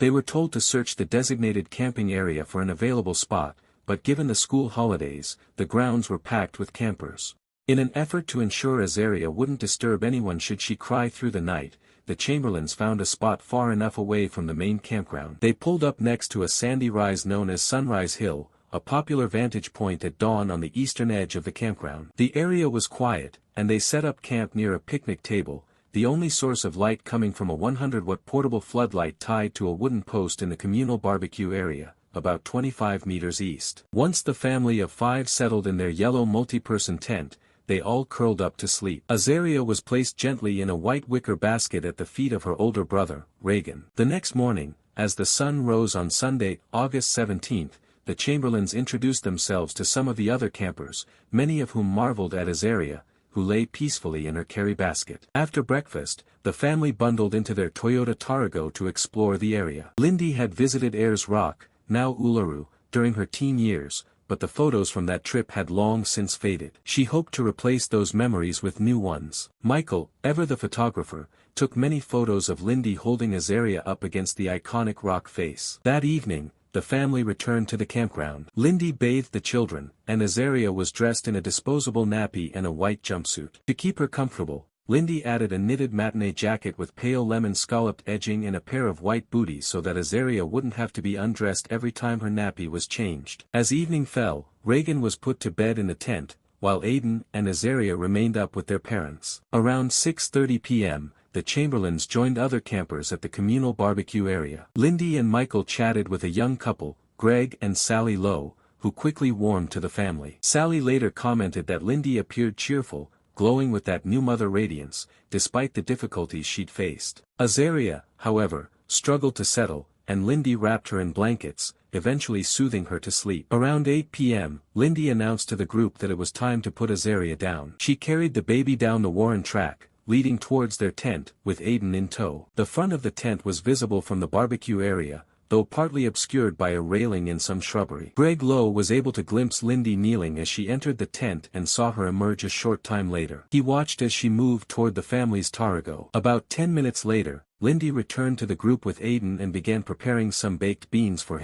They were told to search the designated camping area for an available spot, but given the school holidays, the grounds were packed with campers. In an effort to ensure Azaria wouldn't disturb anyone should she cry through the night, the Chamberlains found a spot far enough away from the main campground. They pulled up next to a sandy rise known as Sunrise Hill, a popular vantage point at dawn on the eastern edge of the campground. The area was quiet, and they set up camp near a picnic table, the only source of light coming from a 100-watt portable floodlight tied to a wooden post in the communal barbecue area, about 25 meters east. Once the family of 5 settled in their yellow multi-person tent, they all curled up to sleep. Azaria was placed gently in a white wicker basket at the feet of her older brother, Reagan. The next morning, as the sun rose on Sunday, August 17th, the Chamberlains introduced themselves to some of the other campers, many of whom marveled at Azaria, who lay peacefully in her carry basket. After breakfast, the family bundled into their Toyota Tarago to explore the area. Lindy had visited Ayers Rock, now Uluru, during her teen years, but the photos from that trip had long since faded. She hoped to replace those memories with new ones. Michael, ever the photographer, took many photos of Lindy holding Azaria up against the iconic rock face. That evening, the family returned to the campground. Lindy bathed the children, and Azaria was dressed in a disposable nappy and a white jumpsuit. To keep her comfortable, Lindy added a knitted matinee jacket with pale lemon scalloped edging and a pair of white booties so that Azaria wouldn't have to be undressed every time her nappy was changed. As evening fell, Reagan was put to bed in the tent, while Aiden and Azaria remained up with their parents. Around 6:30 p.m., the Chamberlains joined other campers at the communal barbecue area. Lindy and Michael chatted with a young couple, Greg and Sally Lowe, who quickly warmed to the family. Sally later commented that Lindy appeared cheerful, glowing with that new mother radiance, despite the difficulties she'd faced. Azaria, however, struggled to settle, and Lindy wrapped her in blankets, eventually soothing her to sleep. Around 8 p.m., Lindy announced to the group that it was time to put Azaria down. She carried the baby down the Warren track, leading towards their tent, with Aiden in tow. The front of the tent was visible from the barbecue area, though partly obscured by a railing and some shrubbery. Greg Lowe was able to glimpse Lindy kneeling as she entered the tent and saw her emerge a short time later. He watched as she moved toward the family's Tarago. About 10 minutes later, Lindy returned to the group with Aiden and began preparing some baked beans for him.